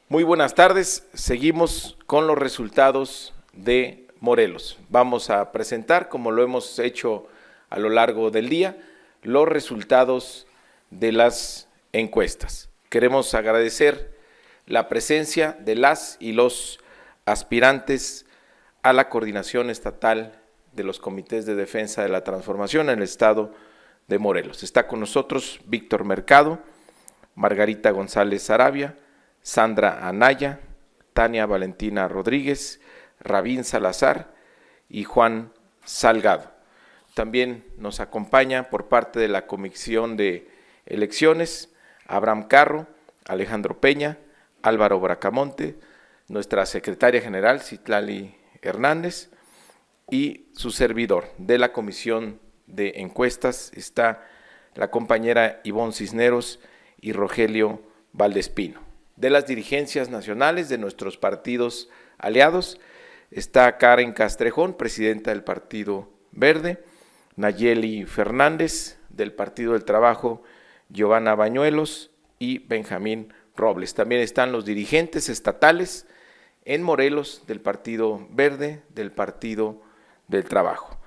Muy buenas tardes, seguimos con los resultados de Morelos. Vamos a presentar, como lo hemos hecho a lo largo del día, los resultados de las encuestas. Queremos agradecer la presencia de las y los aspirantes a la coordinación estatal de los comités de defensa de la transformación en el estado de Morelos. Está con nosotros Víctor Mercado, Margarita González Sarabia, Sandra Anaya, Tania Valentina Rodríguez, Rabín Salazar y Juan Salgado. También nos acompaña por parte de la Comisión de Elecciones Abraham Carro, Alejandro Peña, Álvaro Bracamonte, nuestra secretaria general Citlali Hernández y su servidor. De la Comisión de Encuestas está la compañera Ivonne Cisneros y Rogelio Valdespino. De las dirigencias nacionales de nuestros partidos aliados está Karen Castrejón, presidenta del Partido Verde, Nayeli Fernández del Partido del Trabajo, Giovanna Bañuelos y Benjamín Robles. También están los dirigentes estatales en Morelos del Partido Verde, del Partido del Trabajo.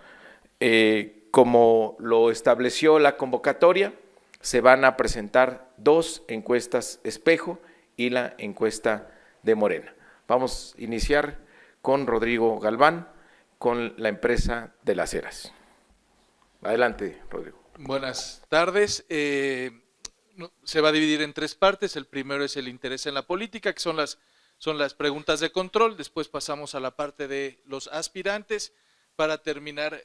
Como lo estableció la convocatoria, se van a presentar dos encuestas espejo y la encuesta de Morena. Vamos a iniciar con Rodrigo Galván, con la empresa de las Heras. Adelante, Rodrigo. Buenas tardes. Se va a dividir en tres partes. El primero es el interés en la política, que son las preguntas de control. Después pasamos a la parte de los aspirantes para terminar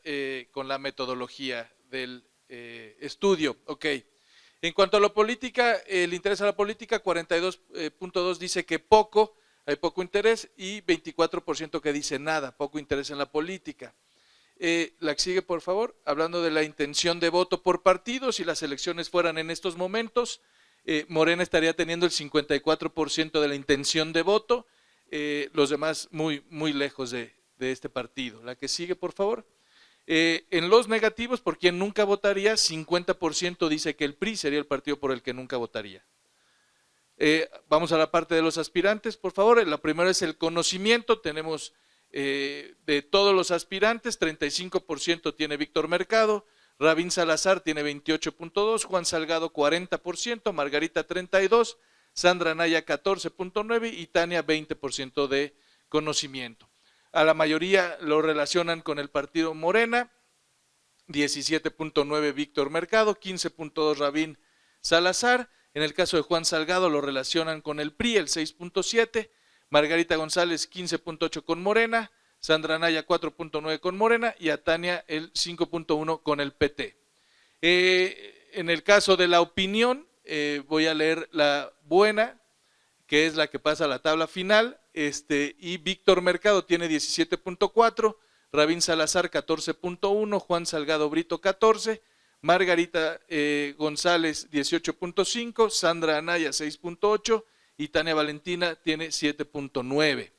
con la metodología del estudio. Ok. En cuanto a la política, el interés a la política, 42.2 dice que hay poco interés, y 24% que dice nada, poco interés en la política. La que sigue, por favor. Hablando de la intención de voto por partido, si las elecciones fueran en estos momentos, Morena estaría teniendo el 54% de la intención de voto, los demás muy lejos de este partido. La que sigue, por favor. En los negativos, por quien nunca votaría, 50% dice que el PRI sería el partido por el que nunca votaría. Vamos a la parte de los aspirantes, por favor. La primera es el conocimiento. Tenemos de todos los aspirantes, 35% tiene Víctor Mercado, Rabín Salazar tiene 28.2%, Juan Salgado 40%, Margarita 32%, Sandra Anaya 14.9% y Tania 20% de conocimiento. A la mayoría lo relacionan con el partido Morena, 17.9% Víctor Mercado, 15.2% Rabín Salazar. En el caso de Juan Salgado lo relacionan con el PRI, el 6.7%, Margarita González 15.8% con Morena, Sandra Anaya 4.9% con Morena y a Tania el 5.1% con el PT. En el caso de la opinión, voy a leer la buena, que es la que pasa a la tabla final, y Víctor Mercado tiene 17.4%, Rabín Salazar 14.1%, Juan Salgado Brito 14%, Margarita González 18.5%, Sandra Anaya 6.8% y Tania Valentina tiene 7.9%.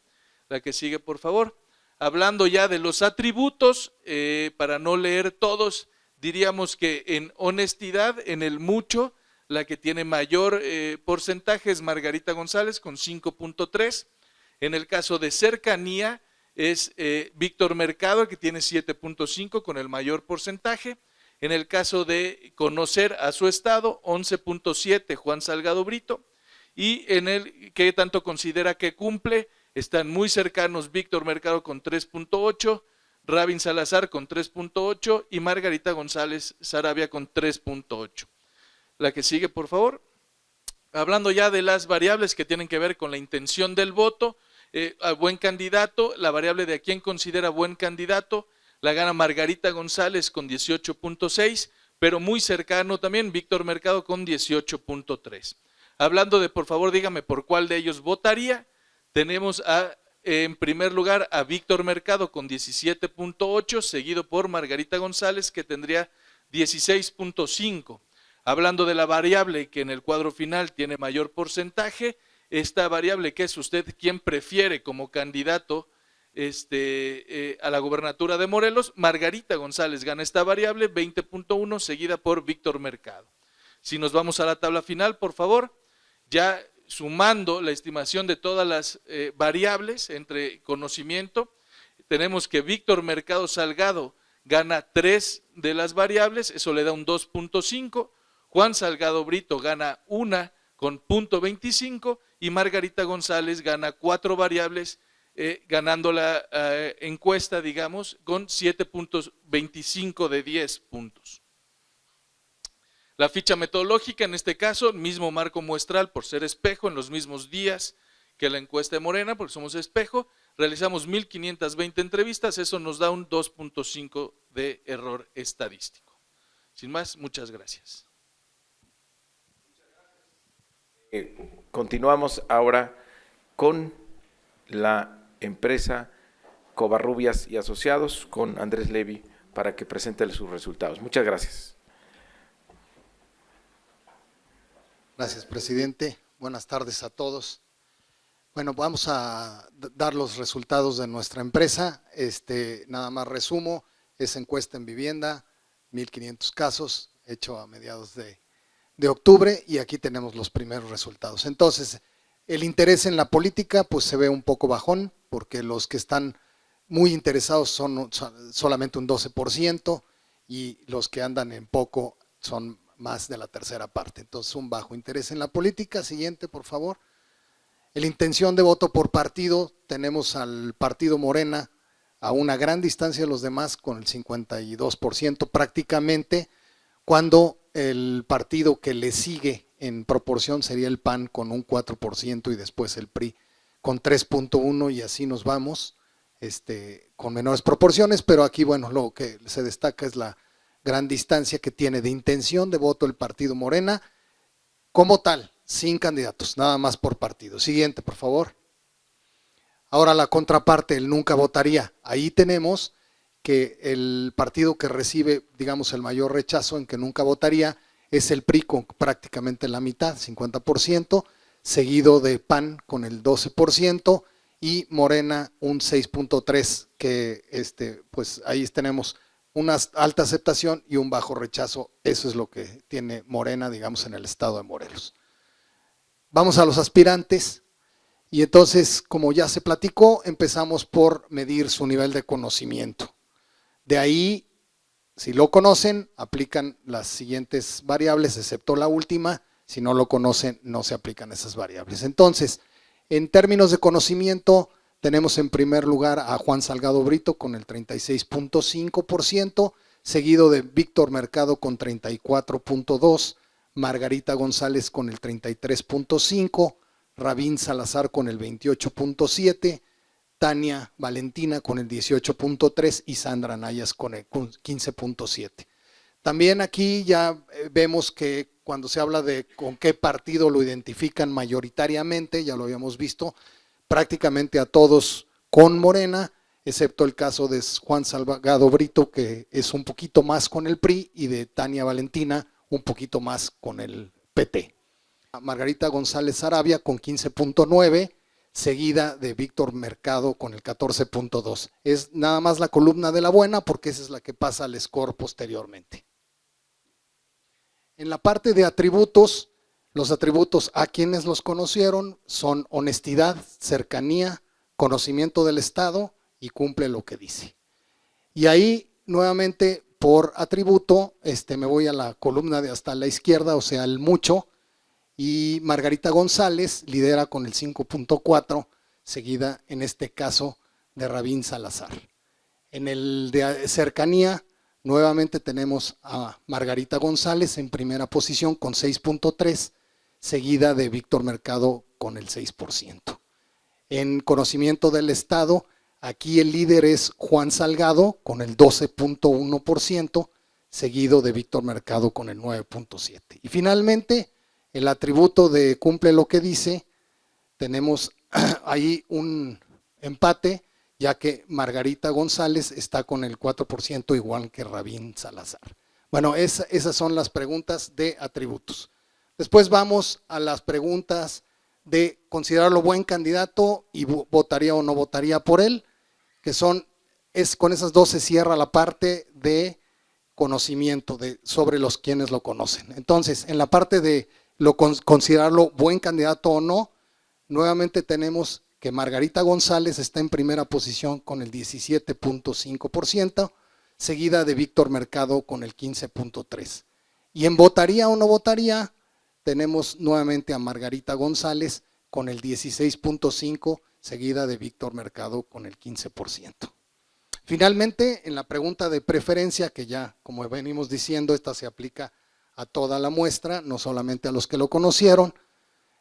La que sigue, por favor. Hablando ya de los atributos, para no leer todos, diríamos que en honestidad, en el mucho, la que tiene mayor porcentaje es Margarita González con 5.3%. En el caso de cercanía es Víctor Mercado, que tiene 7.5% con el mayor porcentaje. En el caso de conocer a su estado, 11.7% Juan Salgado Brito. Y en el que tanto considera que cumple, están muy cercanos Víctor Mercado con 3.8%, Rabín Salazar con 3.8% y Margarita González Sarabia con 3.8%. La que sigue, por favor. Hablando ya de las variables que tienen que ver con la intención del voto, a buen candidato, la variable de a quién considera buen candidato, la gana Margarita González con 18.6%, pero muy cercano también Víctor Mercado con 18.3%. Hablando de, por favor, dígame por cuál de ellos votaría, tenemos en primer lugar a Víctor Mercado con 17.8%, seguido por Margarita González, que tendría 16.5%. Hablando de la variable que en el cuadro final tiene mayor porcentaje, esta variable que es usted quién prefiere como candidato a la gubernatura de Morelos, Margarita González gana esta variable, 20.1%, seguida por Víctor Mercado. Si nos vamos a la tabla final, por favor, ya sumando la estimación de todas las variables entre conocimiento, tenemos que Víctor Mercado Salgado gana 3 de las variables, eso le da un 2.5, Juan Salgado Brito gana 1 con 0.25 y Margarita González gana 4 variables, ganando la encuesta, digamos, con 7.25 de 10 puntos. La ficha metodológica, en este caso, mismo marco muestral por ser espejo, en los mismos días que la encuesta de Morena, porque somos espejo, realizamos 1.520 entrevistas, eso nos da un 2.5 de error estadístico. Sin más, muchas gracias. Continuamos ahora con la empresa Covarrubias y Asociados, con Andrés Levy, para que presente sus resultados. Muchas gracias. Gracias, presidente. Buenas tardes a todos. Bueno, vamos a dar los resultados de nuestra empresa. Nada más resumo, es encuesta en vivienda, 1.500 casos, hecho a mediados de octubre, y aquí tenemos los primeros resultados. Entonces, el interés en la política pues se ve un poco bajón, porque los que están muy interesados son solamente un 12%, y los que andan en poco son más de la tercera parte. Entonces, un bajo interés en la política. Siguiente, por favor. La intención de voto por partido, tenemos al partido Morena a una gran distancia de los demás con el 52% prácticamente, cuando el partido que le sigue en proporción sería el PAN con un 4% y después el PRI con 3.1%, y así nos vamos, con menores proporciones, pero aquí, bueno, lo que se destaca es la gran distancia que tiene de intención de voto el partido Morena, como tal, sin candidatos, nada más por partido. Siguiente, por favor. Ahora la contraparte, el nunca votaría. Ahí tenemos que el partido que recibe, digamos, el mayor rechazo en que nunca votaría es el PRI con prácticamente la mitad, 50%, seguido de PAN con el 12% y Morena un 6.3%, que pues ahí tenemos una alta aceptación y un bajo rechazo. Eso es lo que tiene Morena, digamos, en el estado de Morelos. Vamos a los aspirantes, y entonces, como ya se platicó, empezamos por medir su nivel de conocimiento. De ahí, si lo conocen, aplican las siguientes variables, excepto la última. Si no lo conocen, no se aplican esas variables. Entonces, en términos de conocimiento, tenemos en primer lugar a Juan Salgado Brito con el 36.5%, seguido de Víctor Mercado con 34.2%, Margarita González con el 33.5%, Rabín Salazar con el 28.7%, Tania Valentina con el 18.3% y Sandra Nayas con el 15.7%. También aquí ya vemos que cuando se habla de con qué partido lo identifican mayoritariamente, ya lo habíamos visto, prácticamente a todos con Morena, excepto el caso de Juan Salgado Brito, que es un poquito más con el PRI, y de Tania Valentina un poquito más con el PT. Margarita González Sarabia con 15.9%, seguida de Víctor Mercado con el 14.2%. Es nada más la columna de la buena, porque esa es la que pasa al score posteriormente. En la parte de atributos, los atributos a quienes los conocieron son honestidad, cercanía, conocimiento del Estado y cumple lo que dice. Y ahí, nuevamente, por atributo, me voy a la columna de hasta la izquierda, o sea, el mucho, y Margarita González lidera con el 5.4%, seguida en este caso de Rabín Salazar. En el de cercanía, nuevamente tenemos a Margarita González en primera posición con 6.3%, seguida de Víctor Mercado con el 6%. En conocimiento del Estado, aquí el líder es Juan Salgado con el 12.1%, seguido de Víctor Mercado con el 9.7%. Y finalmente, el atributo de cumple lo que dice, tenemos ahí un empate, ya que Margarita González está con el 4%, igual que Rabín Salazar. Bueno, esas son las preguntas de atributos. Después vamos a las preguntas de considerarlo buen candidato y votaría o no votaría por él, que con esas dos se cierra la parte de conocimiento sobre los quienes lo conocen. Entonces, en la parte de considerarlo buen candidato o no, nuevamente tenemos que Margarita González está en primera posición con el 17.5%, seguida de Víctor Mercado con el 15.3%. Y en votaría o no votaría, tenemos nuevamente a Margarita González con el 16.5%, seguida de Víctor Mercado con el 15%. Finalmente, en la pregunta de preferencia, que ya, como venimos diciendo, esta se aplica a toda la muestra, no solamente a los que lo conocieron.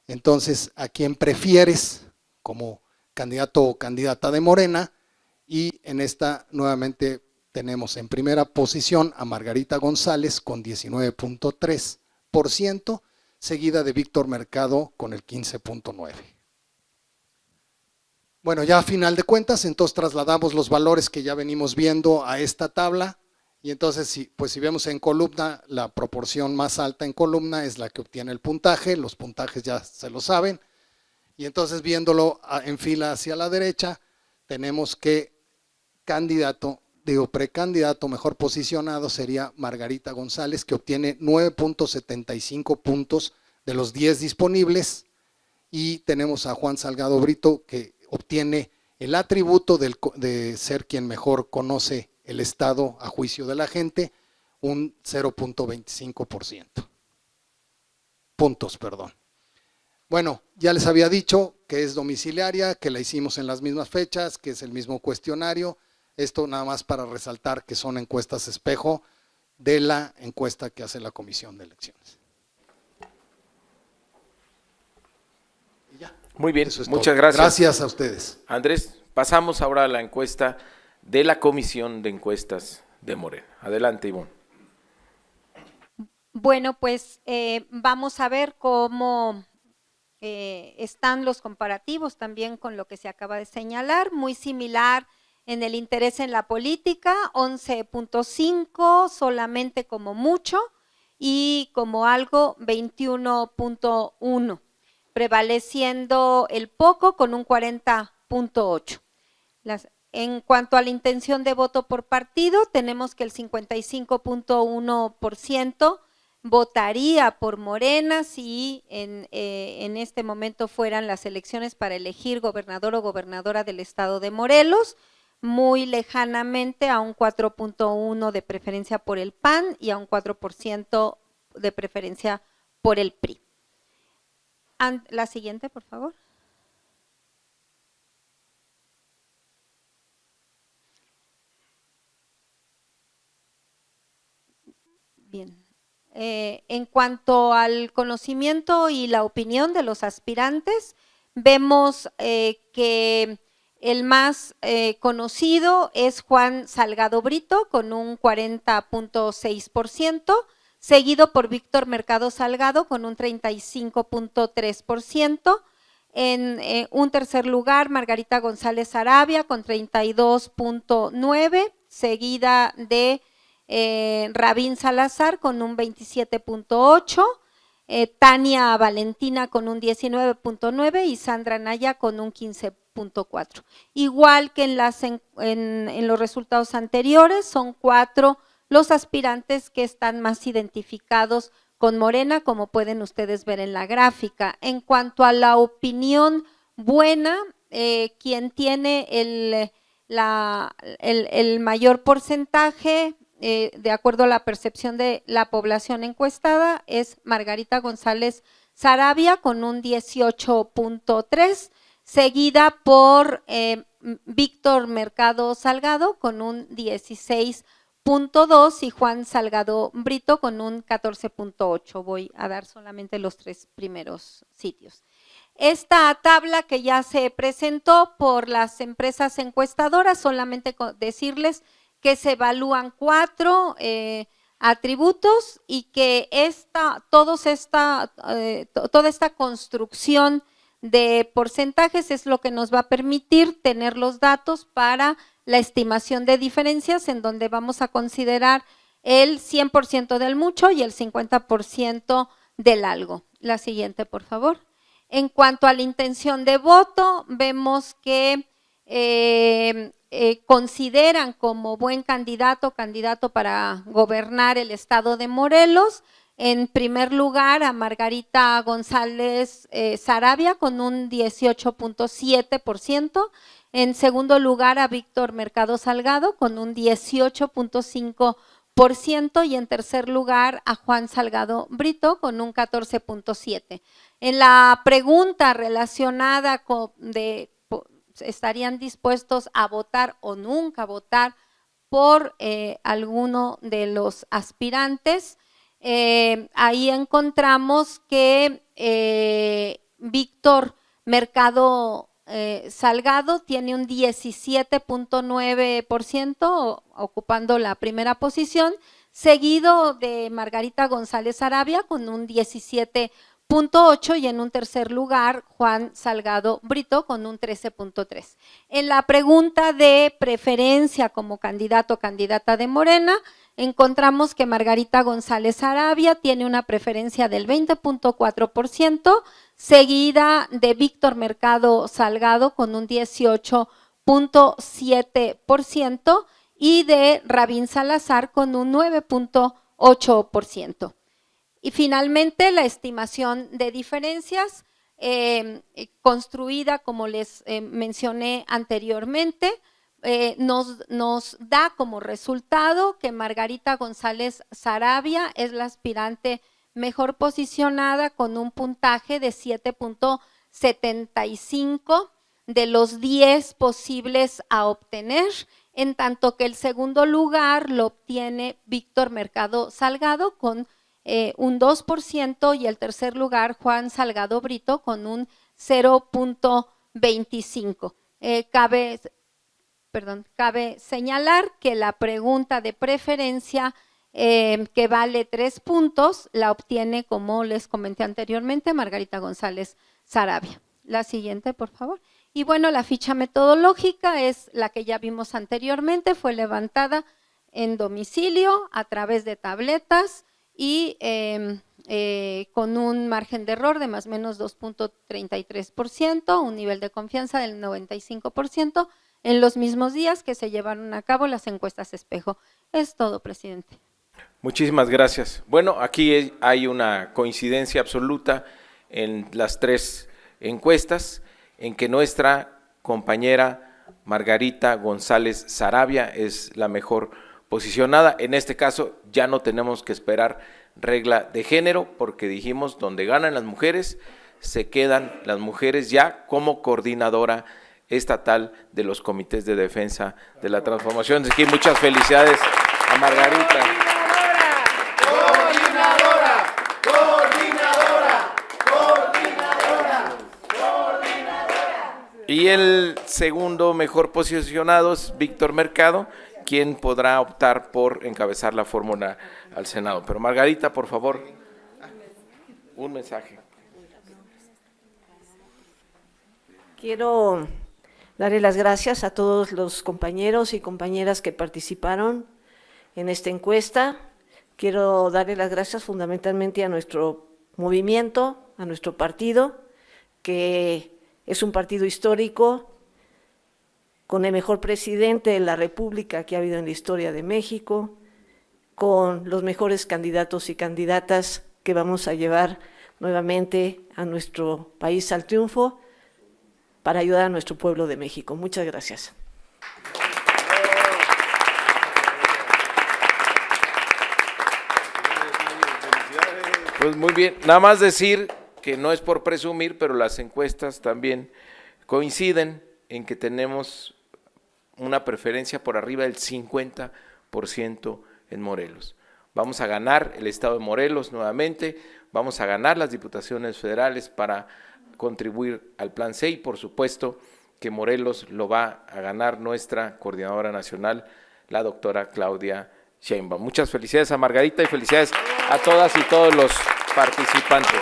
Entonces, ¿a quién prefieres como candidato o candidata de Morena? Y en esta nuevamente tenemos en primera posición a Margarita González con 19.3%, seguida de Víctor Mercado con el 15.9%. Bueno, ya a final de cuentas, entonces trasladamos los valores que ya venimos viendo a esta tabla. Y entonces, si vemos en columna, la proporción más alta en columna es la que obtiene el puntaje. Los puntajes ya se lo saben. Y entonces, viéndolo en fila hacia la derecha, tenemos que precandidato mejor posicionado sería Margarita González, que obtiene 9.75 puntos de los 10 disponibles. Y tenemos a Juan Salgado Brito, que obtiene el atributo de ser quien mejor conoce el Estado a juicio de la gente, un 0.25%. Puntos, perdón. Bueno, ya les había dicho que es domiciliaria, que la hicimos en las mismas fechas, que es el mismo cuestionario. Esto nada más para resaltar que son encuestas espejo de la encuesta que hace la Comisión de Elecciones. Y ya. Muy bien, Eso es muchas todo. gracias. Gracias a ustedes. Andrés, pasamos ahora a la encuesta de la Comisión de Encuestas de Morena. Adelante, Ivonne. Bueno, pues vamos a ver cómo están los comparativos también con lo que se acaba de señalar, muy similar en el interés en la política, 11.5 solamente como mucho y como algo 21.1, prevaleciendo el poco con un 40.8. En cuanto a la intención de voto por partido, tenemos que el 55.1% votaría por Morena si en este momento fueran las elecciones para elegir gobernador o gobernadora del estado de Morelos, muy lejanamente a un 4.1% de preferencia por el PAN y a un 4% de preferencia por el PRI. La siguiente, por favor. Bien. En cuanto al conocimiento y la opinión de los aspirantes, vemos que el más conocido es Juan Salgado Brito con un 40.6%, seguido por Víctor Mercado Salgado con un 35.3%. En un tercer lugar, Margarita González Sarabia con 32.9%, seguida de Rabín Salazar con un 27.8%, Tania Valentina con un 19.9% y Sandra Naya con un 15.4%. Igual que en los resultados anteriores, son 4 los aspirantes que están más identificados con Morena, como pueden ustedes ver en la gráfica. En cuanto a la opinión buena, quien tiene el mayor porcentaje, de acuerdo a la percepción de la población encuestada, es Margarita González Sarabia con un 18.3%, seguida por Víctor Mercado Salgado con un 16.2% y Juan Salgado Brito con un 14.8%. Voy a dar solamente los 3 primeros sitios. Esta tabla que ya se presentó por las empresas encuestadoras, solamente decirles que se evalúan 4 atributos y que toda esta construcción de porcentajes es lo que nos va a permitir tener los datos para la estimación de diferencias, en donde vamos a considerar el 100% del mucho y el 50% del algo. La siguiente, por favor. En cuanto a la intención de voto, vemos que consideran como buen candidato para gobernar el estado de Morelos En primer lugar, a Margarita González Sarabia con un 18.7%. En segundo lugar, a Víctor Mercado Salgado con un 18.5%. Y en tercer lugar, a Juan Salgado Brito con un 14.7%. En la pregunta relacionada con ¿estarían dispuestos a votar o nunca votar por alguno de los aspirantes? Ahí encontramos que Víctor Mercado Salgado tiene un 17.9%, ocupando la primera posición, seguido de Margarita González Sarabia con un 17.8%, y en un tercer lugar Juan Salgado Brito con un 13.3%. En la pregunta de preferencia como candidato o candidata de Morena, encontramos que Margarita González Sarabia tiene una preferencia del 20.4%, seguida de Víctor Mercado Salgado con un 18.7% y de Rabín Salazar con un 9.8%. Y finalmente, la estimación de diferencias construida, como les mencioné anteriormente, nos da como resultado que Margarita González Sarabia es la aspirante mejor posicionada con un puntaje de 7.75 de los 10 posibles a obtener, en tanto que el segundo lugar lo obtiene Víctor Mercado Salgado con un 2%, y el tercer lugar Juan Salgado Brito con un 0.25. Cabe señalar que la pregunta de preferencia que vale 3 puntos la obtiene, como les comenté anteriormente, Margarita González Sarabia. La siguiente, por favor. Y bueno, la ficha metodológica es la que ya vimos anteriormente, fue levantada en domicilio a través de tabletas y con un margen de error de más o menos 2.33%, un nivel de confianza del 95% en los mismos días que se llevaron a cabo las encuestas espejo. Es todo, presidente. Muchísimas gracias. Bueno, aquí hay una coincidencia absoluta en las tres encuestas, en que nuestra compañera Margarita González Sarabia es la mejor posicionada. En este caso ya no tenemos que esperar regla de género, porque dijimos, donde ganan las mujeres, se quedan las mujeres ya como coordinadora estatal de los comités de defensa de la transformación. Así que muchas felicidades a Margarita. Y el segundo mejor posicionado es Víctor Mercado, quien podrá optar por encabezar la fórmula al Senado. Pero Margarita, por favor, un mensaje. Quiero darle las gracias a todos los compañeros y compañeras que participaron en esta encuesta. Quiero darle las gracias fundamentalmente a nuestro movimiento, a nuestro partido, que es un partido histórico, con el mejor presidente de la República que ha habido en la historia de México, con los mejores candidatos y candidatas que vamos a llevar nuevamente a nuestro país al triunfo para ayudar a nuestro pueblo de México. Muchas gracias. Pues muy bien, nada más decir que no es por presumir, pero las encuestas también coinciden en que tenemos una preferencia por arriba del 50% en Morelos. Vamos a ganar el estado de Morelos nuevamente, vamos a ganar las diputaciones federales para contribuir al Plan C, y por supuesto que Morelos lo va a ganar nuestra coordinadora nacional, la doctora Claudia Sheinbaum. Muchas felicidades a Margarita y felicidades a todas y todos los participantes.